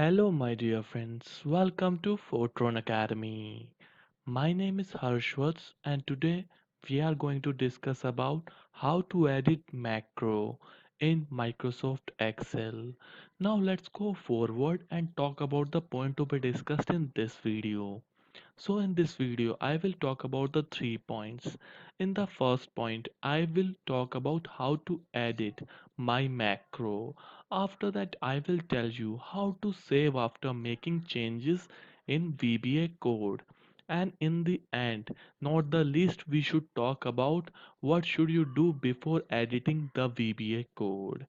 Hello, my dear friends. Welcome to Foetron Academy. My name is Harshwats, and today we are going to discuss about how to edit macro in Microsoft Excel. Now let's go forward and talk about the point to be discussed in this video. So in this video, I will talk about the 3 points. In the first point, I will talk about how to edit my macro. After that, I will tell you how to save after making changes in VBA code. And in the end, not the least, we should talk about what should you do before editing the VBA code.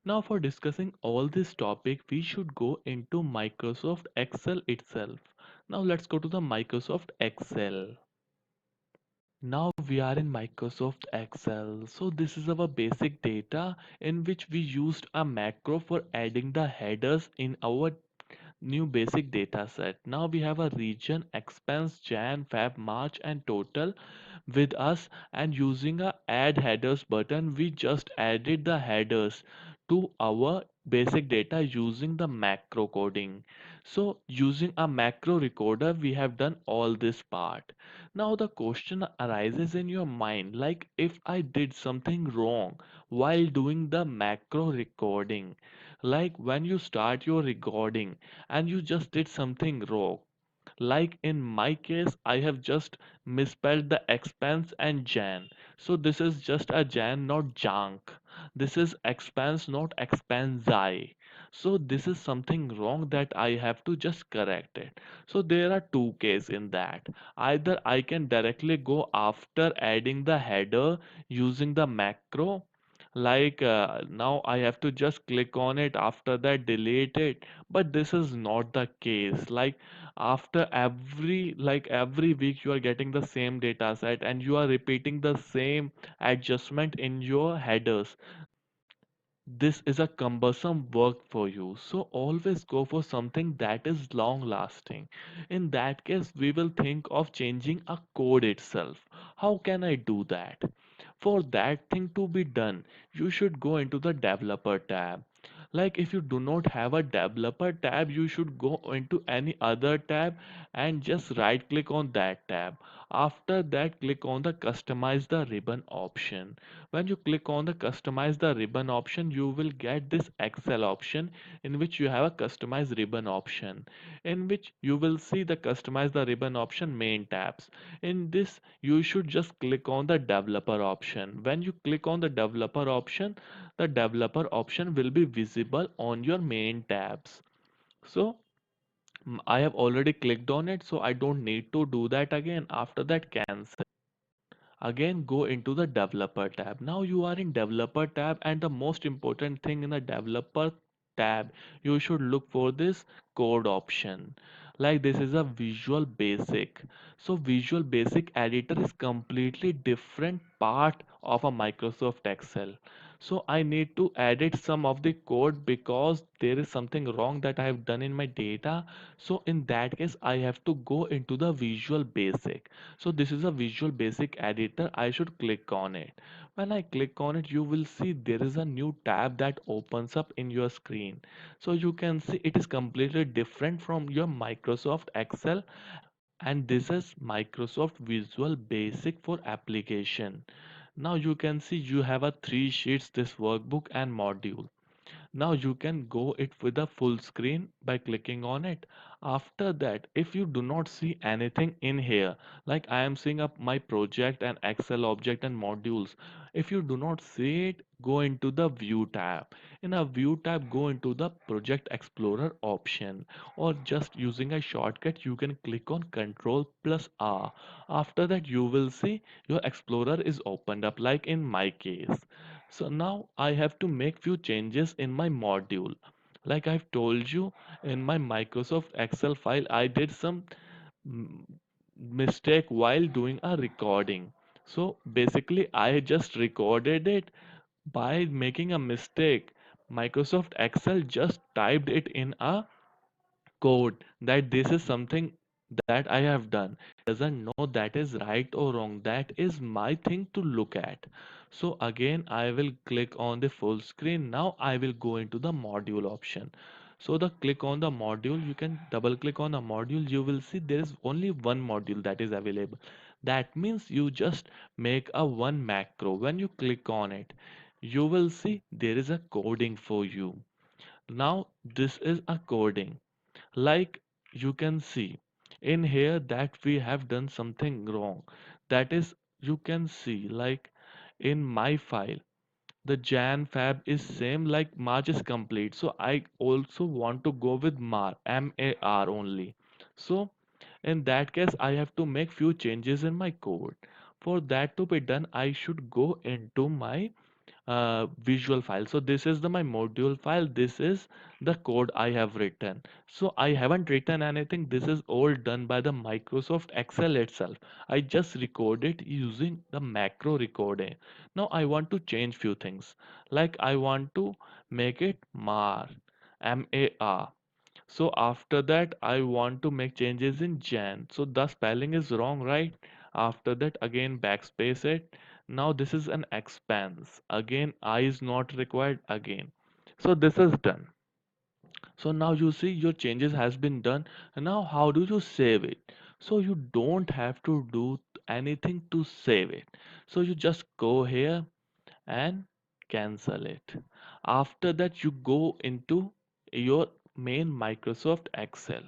Now for discussing all this topic, we should go into Microsoft Excel itself. Now let's go to the Microsoft Excel. Now we are in Microsoft Excel. So this is our basic data in which we used a macro for adding the headers in our new basic data set. Now we have a region, expense, Jan, Feb, March and total with us, and using a add headers button we just added the headers to our basic data using the macro coding. So using a macro recorder we have done all this part. Now the question arises in your mind, like if I did something wrong while doing the macro recording, like when you start your recording and you just did something wrong, like in my case, I have just misspelled the expense and Jan. So this is just a Jan, not junk. This is expense, not expensi. So this is something wrong that I have to just correct it. So there are two cases in that. Either I can directly go after adding the header using the macro, like now I have to just click on it, after that delete it, but this is not the case. Like after every week you are getting the same data set and you are repeating the same adjustment in your headers. This is a cumbersome work for you, so always go for something that is long lasting. In that case we will think of changing a code itself. How can I do that? For that thing to be done, you should go into the developer tab. Like if you do not have a developer tab, you should go into any other tab and just right click on that tab. After that, click on the customize the ribbon option. When you click on the customize the ribbon option, you will get this Excel option in which you have a customize ribbon option, in which you will see the customize the ribbon option main tabs. In this, you should just click on the developer option. When you click on the developer option will be visible on your main tabs. So I have already clicked on it, so I don't need to do that again. After that, cancel. Again, go into the developer tab. Now you are in developer tab, and the most important thing in the developer tab, you should look for this code option. Like this is a visual basic. So visual basic editor is completely different part of a Microsoft Excel. So I need to edit some of the code because there is something wrong that I have done in my data. So in that case I have to go into the visual basic. So this is a visual basic editor. I should click on it. When I click on it, you will see there is a new tab that opens up in your screen. So you can see it is completely different from your Microsoft Excel, and this is Microsoft Visual Basic for application. Now you can see you have a three sheets, this workbook and module. Now you can go it with a full screen by clicking on it. After that, if you do not see anything in here, like I am seeing up my project and Excel object and modules, if you do not see it, go into the view tab. In a view tab, go into the project explorer option, or just using a shortcut you can click on Control plus R. After that you will see your explorer is opened up, like in my case. So now I have to make few changes in my module. Like I've told you, in my Microsoft Excel file, I did some mm, mistake while doing a recording. So basically, I just recorded it by making a mistake. Microsoft Excel just typed it in a code that this is something that I have done. Doesn't know that is right or wrong. That is my thing to look at. So again, I will click on the full screen. Now I will go into the module option. So the click on the module, you can double click on the module, you will see there is only one module that is available. That means you just make a one macro. When you click on it, you will see there is a coding for you. Now this is a coding. Like you can see in here that we have done something wrong. That is, you can see like in my file the Jan Fab is same, like March is complete. So I also want to go with MAR only. So in that case, I have to make few changes in my code. For that to be done, I should go into my visual file. So this is my module file. This is the code I have written. So I haven't written anything. This is all done by the Microsoft Excel itself. I just record it using the macro recording. Now I want to change few things. Like I want to make it MAR. So after that, I want to make changes in Jan. So the spelling is wrong, right? After that, again backspace it. Now this is an expense. Again, I is not required again. So this is done. So now you see your changes has been done. Now how do you save it? So you don't have to do anything to save it. So you just go here and cancel it. After that, you go into your main Microsoft Excel.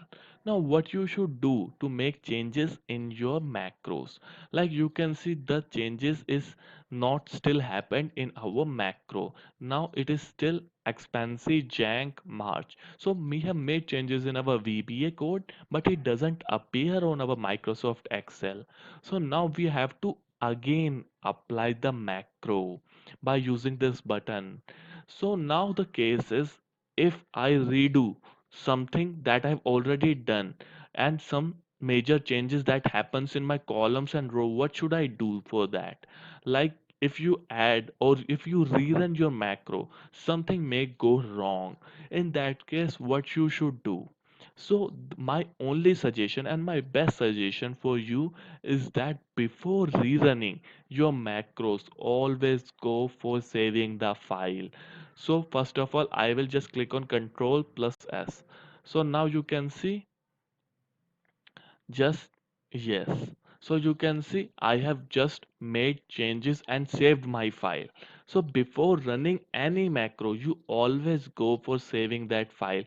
Now, what you should do to make changes in your macros, like you can see the changes is not still happened in our macro. Now it is still expensive jank March. So we have made changes in our VBA code, but it doesn't appear on our Microsoft Excel. So now we have to again apply the macro by using this button. So now the case is, if I redo something that I've already done and some major changes that happens in my columns and row, what should I do for that? Like if you add or if you rerun your macro, something may go wrong. In that case, what you should do? So my only suggestion and my best suggestion for you is that before rerunning your macros, always go for saving the file. So first of all, I will just click on Control plus S. So now you can see just yes. So you can see I have just made changes and saved my file. So before running any macro, you always go for saving that file.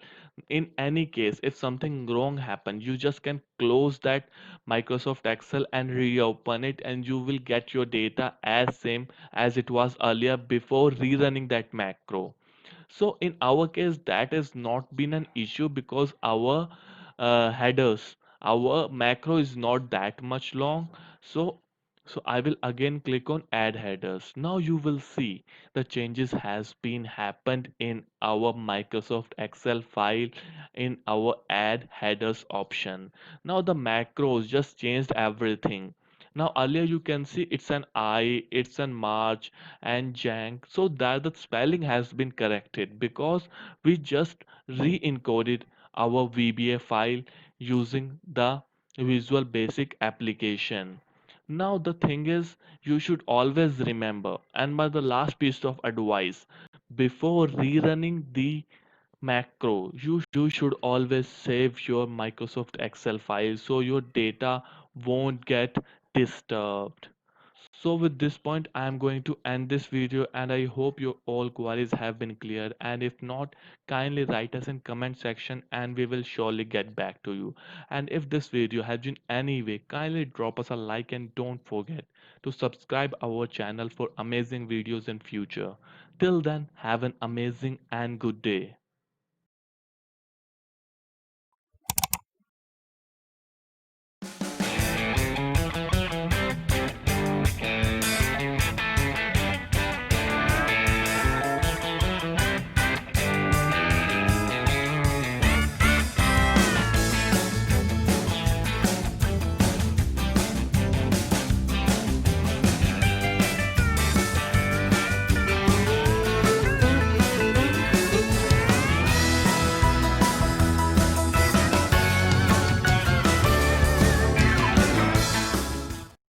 In any case, if something wrong happened, you just can close that Microsoft Excel and reopen it, and you will get your data as same as it was earlier before rerunning that macro. So in our case, that has not been an issue because our headers, our macro is not that much long. So I will again click on add headers. Now you will see the changes has been happened in our Microsoft Excel file in our add headers option. Now the macros just changed everything. Now earlier you can see it's an I, it's an March and Jank. So that the spelling has been corrected because we just re-encoded our VBA file using the Visual Basic application. Now the thing is, you should always remember, and by the last piece of advice, before rerunning the macro, you should always save your Microsoft Excel file so your data won't get disturbed. So with this point, I am going to end this video and I hope your all queries have been cleared, and if not, kindly write us in comment section and we will surely get back to you. And if this video has been any way, kindly drop us a like and don't forget to subscribe our channel for amazing videos in future. Till then, have an amazing and good day.